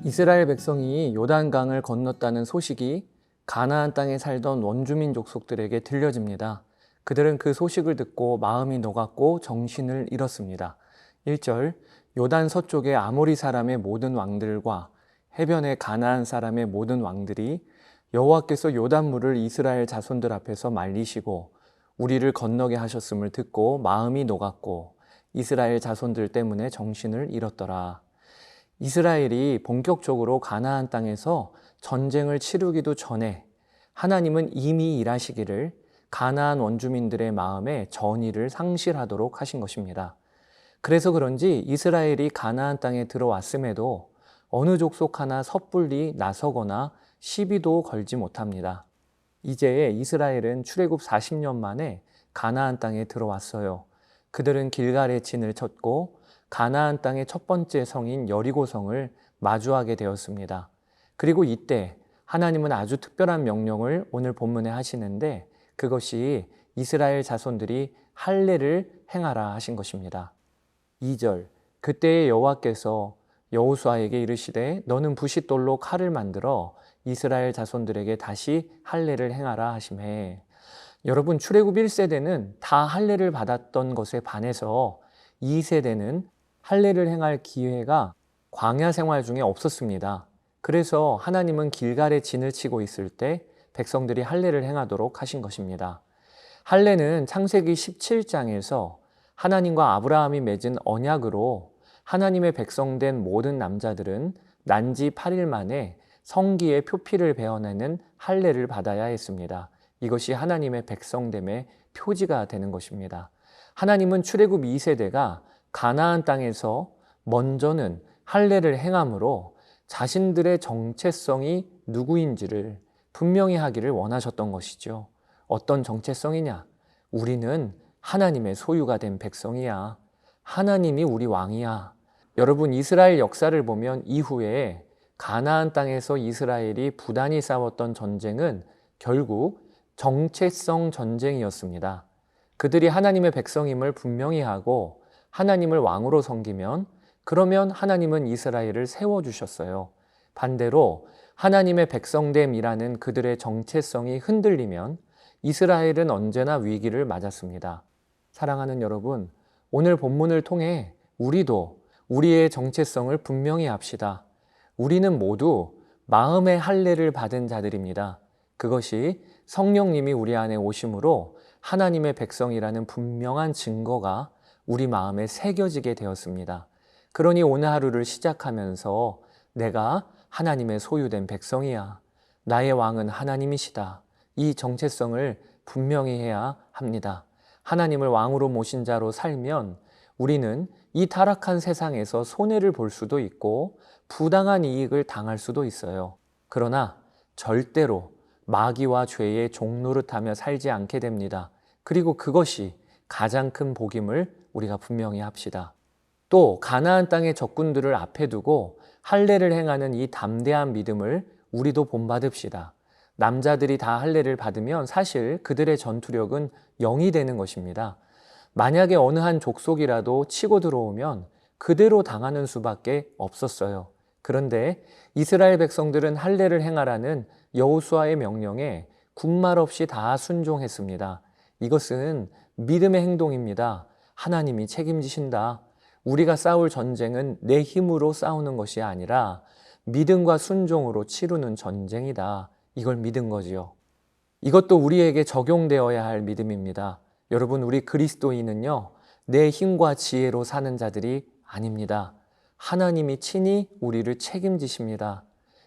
이스라엘 백성이 요단강을 건넜다는 소식이 가나안 땅에 살던 원주민 족속들에게 들려집니다. 그들은 그 소식을 듣고 마음이 녹았고 정신을 잃었습니다. 1절, 요단 서쪽의 아모리 사람의 모든 왕들과 해변의 가나안 사람의 모든 왕들이 여호와께서 요단물을 이스라엘 자손들 앞에서 말리시고 우리를 건너게 하셨음을 듣고 마음이 녹았고 이스라엘 자손들 때문에 정신을 잃었더라. 이스라엘이 본격적으로 가나안 땅에서 전쟁을 치르기도 전에 하나님은 이미 일하시기를 가나안 원주민들의 마음에 전의를 상실하도록 하신 것입니다. 그래서 그런지 이스라엘이 가나안 땅에 들어왔음에도 어느 족속 하나 섣불리 나서거나 시비도 걸지 못합니다. 이제 이스라엘은 출애굽 40년 만에 가나안 땅에 들어왔어요. 그들은 길갈에 진을 쳤고 가나안 땅의 첫 번째 성인 여리고성을 마주하게 되었습니다. 그리고 이때 하나님은 아주 특별한 명령을 오늘 본문에 하시는데 그것이 이스라엘 자손들이 할례를 행하라 하신 것입니다. 2절, 그때의 여호와께서 여호수아에게 이르시되 너는 부싯돌로 칼을 만들어 이스라엘 자손들에게 다시 할례를 행하라 하시매. 여러분, 출애굽 1세대는 다 할례를 받았던 것에 반해서 2세대는 할례를 행할 기회가 광야 생활 중에 없었습니다. 그래서 하나님은 길갈에 진을 치고 있을 때 백성들이 할례를 행하도록 하신 것입니다. 할례는 창세기 17장에서 하나님과 아브라함이 맺은 언약으로 하나님의 백성된 모든 남자들은 난지 8일 만에 성기의 표피를 베어내는 할례를 받아야 했습니다. 이것이 하나님의 백성됨의 표지가 되는 것입니다. 하나님은 출애굽 2세대가 가나안 땅에서 먼저는 할례를 행함으로 자신들의 정체성이 누구인지를 분명히 하기를 원하셨던 것이죠. 어떤 정체성이냐? 우리는 하나님의 소유가 된 백성이야. 하나님이 우리 왕이야. 여러분, 이스라엘 역사를 보면 이후에 가나안 땅에서 이스라엘이 부단히 싸웠던 전쟁은 결국 정체성 전쟁이었습니다. 그들이 하나님의 백성임을 분명히 하고 하나님을 왕으로 섬기면 그러면 하나님은 이스라엘을 세워주셨어요. 반대로 하나님의 백성됨이라는 그들의 정체성이 흔들리면 이스라엘은 언제나 위기를 맞았습니다. 사랑하는 여러분, 오늘 본문을 통해 우리도 우리의 정체성을 분명히 합시다. 우리는 모두 마음의 할례를 받은 자들입니다. 그것이 성령님이 우리 안에 오심으로 하나님의 백성이라는 분명한 증거가 우리 마음에 새겨지게 되었습니다. 그러니 오늘 하루를 시작하면서 내가 하나님의 소유된 백성이야. 나의 왕은 하나님이시다. 이 정체성을 분명히 해야 합니다. 하나님을 왕으로 모신 자로 살면 우리는 이 타락한 세상에서 손해를 볼 수도 있고 부당한 이익을 당할 수도 있어요. 그러나 절대로 마귀와 죄의 종노릇하며 살지 않게 됩니다. 그리고 그것이 가장 큰 복임을 우리가 분명히 합시다. 또 가나안 땅의 적군들을 앞에 두고 할례를 행하는 이 담대한 믿음을 우리도 본받읍시다. 남자들이 다 할례를 받으면 사실 그들의 전투력은 0이 되는 것입니다. 만약에 어느 한 족속이라도 치고 들어오면 그대로 당하는 수밖에 없었어요. 그런데 이스라엘 백성들은 할례를 행하라는 여호수아의 명령에 군말 없이 다 순종했습니다. 이것은 믿음의 행동입니다. 하나님이 책임지신다. 우리가 싸울 전쟁은 내 힘으로 싸우는 것이 아니라 믿음과 순종으로 치르는 전쟁이다. 이걸 믿은 거지요. 이것도 우리에게 적용되어야 할 믿음입니다. 여러분, 우리 그리스도인은요, 내 힘과 지혜로 사는 자들이 아닙니다. 하나님이 친히 우리를 책임지십니다.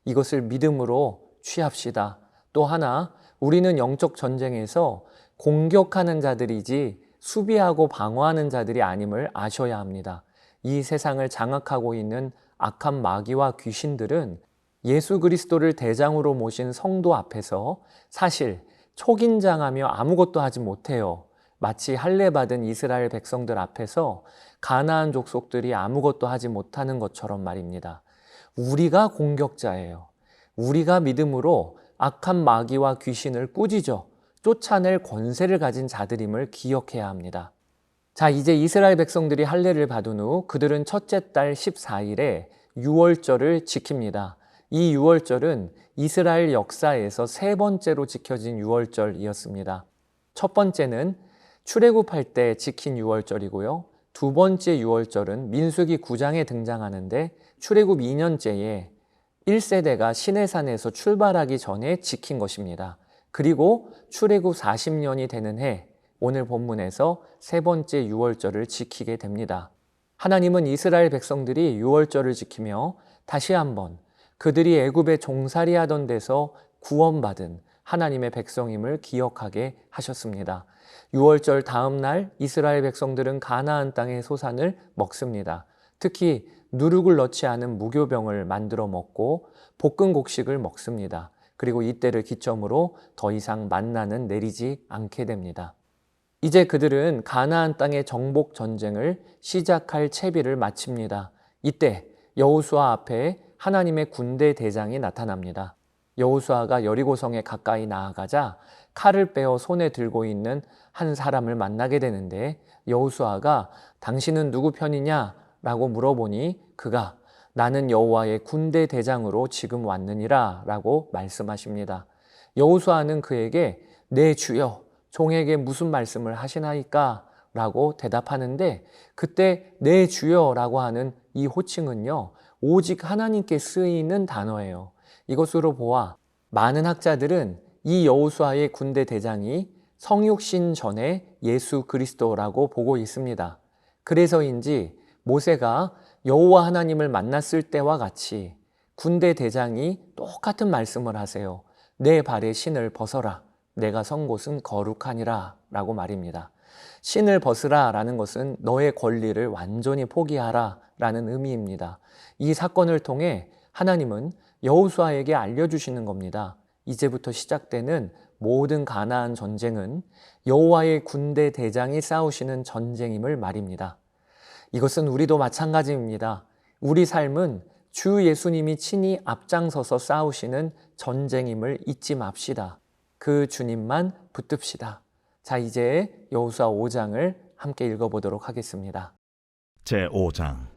이것을 믿음으로 취합시다. 또 하나, 우리는 영적 전쟁에서 공격하는 자들이지 수비하고 방어하는 자들이 아님을 아셔야 합니다. 이 세상을 장악하고 있는 악한 마귀와 귀신들은 예수 그리스도를 대장으로 모신 성도 앞에서 사실 초긴장하며 아무것도 하지 못해요. 마치 할례 받은 이스라엘 백성들 앞에서 가나안 족속들이 아무것도 하지 못하는 것처럼 말입니다. 우리가 공격자예요. 우리가 믿음으로 악한 마귀와 귀신을 꾸짖어 쫓아낼 권세를 가진 자들임을 기억해야 합니다. 자, 이제 이스라엘 백성들이 할례를 받은 후 그들은 첫째 달 14일에 유월절을 지킵니다. 이 유월절은 이스라엘 역사에서 세 번째로 지켜진 유월절이었습니다. 첫 번째는 출애굽할 때 지킨 유월절이고요. 두 번째 유월절은 민수기 9장에 등장하는데 출애굽 2년째에 1세대가 시내산에서 출발하기 전에 지킨 것입니다. 그리고 출애굽 40년이 되는 해, 오늘 본문에서 세 번째 유월절을 지키게 됩니다. 하나님은 이스라엘 백성들이 유월절을 지키며 다시 한번 그들이 애굽에 종살이하던 데서 구원받은 하나님의 백성임을 기억하게 하셨습니다. 유월절 다음 날 이스라엘 백성들은 가나안 땅의 소산을 먹습니다. 특히 누룩을 넣지 않은 무교병을 만들어 먹고 볶은 곡식을 먹습니다. 그리고 이때를 기점으로 더 이상 만나는 내리지 않게 됩니다. 이제 그들은 가나안 땅의 정복 전쟁을 시작할 채비를 마칩니다. 이때 여호수아 앞에 하나님의 군대 대장이 나타납니다. 여호수아가 여리고성에 가까이 나아가자 칼을 빼어 손에 들고 있는 한 사람을 만나게 되는데 여호수아가 당신은 누구 편이냐? 라고 물어보니 그가 나는 여호와의 군대 대장으로 지금 왔느니라 라고 말씀하십니다. 여호수아는 그에게 내 주여 종에게 무슨 말씀을 하시나이까? 라고 대답하는데 그때 내 주여라고 하는 이 호칭은요 오직 하나님께 쓰이는 단어예요. 이것으로 보아 많은 학자들은 이 여호수아의 군대 대장이 성육신 전에 예수 그리스도라고 보고 있습니다. 그래서인지 모세가 여호와 하나님을 만났을 때와 같이 군대 대장이 똑같은 말씀을 하세요. 내 발에 신을 벗어라. 내가 선 곳은 거룩하니라 라고 말입니다. 신을 벗으라 라는 것은 너의 권리를 완전히 포기하라 라는 의미입니다. 이 사건을 통해 하나님은 여호수아에게 알려주시는 겁니다. 이제부터 시작되는 모든 가나안 전쟁은 여호와의 군대 대장이 싸우시는 전쟁임을 말입니다. 이것은 우리도 마찬가지입니다. 우리 삶은 주 예수님이 친히 앞장서서 싸우시는 전쟁임을 잊지 맙시다. 그 주님만 붙듭시다. 자, 이제 여호수아 5장을 함께 읽어보도록 하겠습니다. 제5장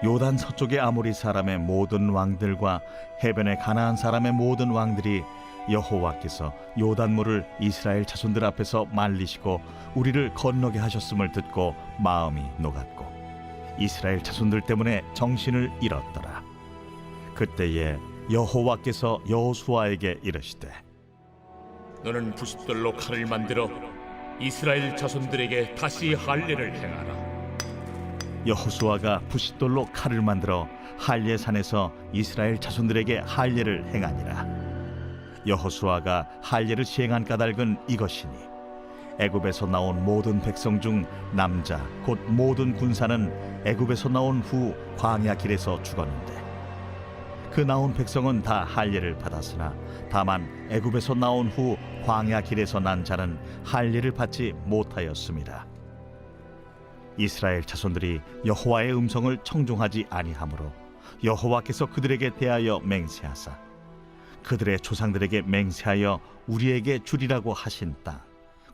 요단 서쪽의 아모리 사람의 모든 왕들과 해변의 가나안 사람의 모든 왕들이 여호와께서 요단물을 이스라엘 자손들 앞에서 말리시고 우리를 건너게 하셨음을 듣고 마음이 녹았고 이스라엘 자손들 때문에 정신을 잃었더라. 그때에 여호와께서 여호수아에게 이르시되 너는 부싯돌로 칼을 만들어 이스라엘 자손들에게 다시 할례를 행하라. 여호수아가 부싯돌로 칼을 만들어 할례산에서 이스라엘 자손들에게 할례를 행하니라. 여호수아가 할례를 시행한 까닭은 이것이니 애굽에서 나온 모든 백성 중 남자 곧 모든 군사는 애굽에서 나온 후 광야 길에서 죽었는데 그 나온 백성은 다 할례를 받았으나 다만 애굽에서 나온 후 광야 길에서 난 자는 할례를 받지 못하였습니다. 이스라엘 자손들이 여호와의 음성을 청종하지 아니하므로 여호와께서 그들에게 대하여 맹세하사 그들의 조상들에게 맹세하여 우리에게 주리라고 하신 땅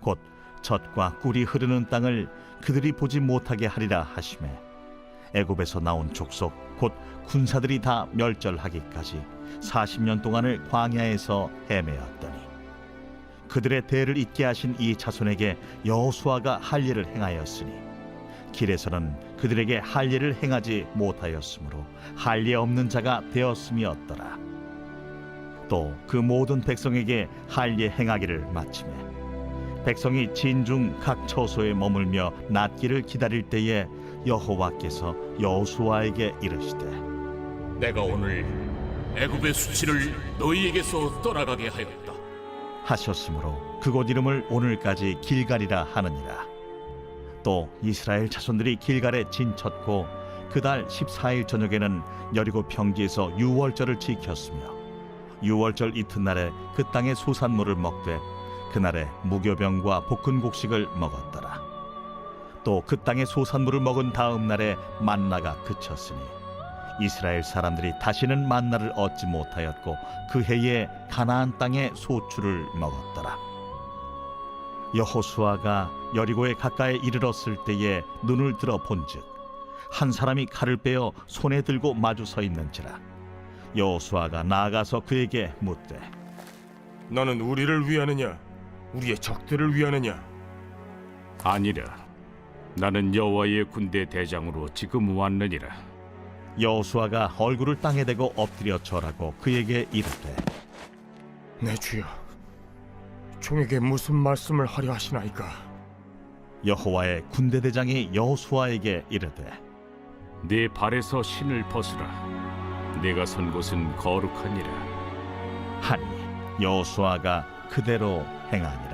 곧 젖과 꿀이 흐르는 땅을 그들이 보지 못하게 하리라 하시매 애굽에서 나온 족속 곧 군사들이 다 멸절하기까지 40년 동안을 광야에서 헤매었더니 그들의 대를 잇게 하신 이 자손에게 여호수아가 할례를 행하였으니 길에서는 그들에게 할례를 행하지 못하였으므로 할례 없는 자가 되었음이었더라. 또 그 모든 백성에게 할례 행하기를 마치매 백성이 진중 각 처소에 머물며 낫기를 기다릴 때에 여호와께서 여호수아에게 이르시되 내가 오늘 애굽의 수치를 너희에게서 떠나가게 하였다 하셨으므로 그곳 이름을 오늘까지 길갈이라 하느니라. 또 이스라엘 자손들이 길갈에 진쳤고 그달 14일 저녁에는 여리고 평지에서 유월절을 지켰으며 유월절 이튿날에 그 땅의 소산물을 먹되 그날에 무교병과 볶은 곡식을 먹었더라. 또 그 땅의 소산물을 먹은 다음 날에 만나가 그쳤으니 이스라엘 사람들이 다시는 만나를 얻지 못하였고 그 해에 가나안 땅의 소출을 먹었더라. 여호수아가 여리고에 가까이 이르렀을 때에 눈을 들어 본즉 한 사람이 칼을 빼어 손에 들고 마주 서 있는지라. 여호수아가 나아가서 그에게 묻되 너는 우리를 위하느냐 우리의 적들을 위하느냐? 아니라 나는 여호와의 군대 대장으로 지금 왔느니라. 여호수아가 얼굴을 땅에 대고 엎드려 절하고 그에게 이르되 내 주여, 종에게 무슨 말씀을 하려 하시나이까? 여호와의 군대 대장이 여호수아에게 이르되 네 발에서 신을 벗으라. 네가 선 곳은 거룩하니라. 하니 여호수아가 그대로 행하니라.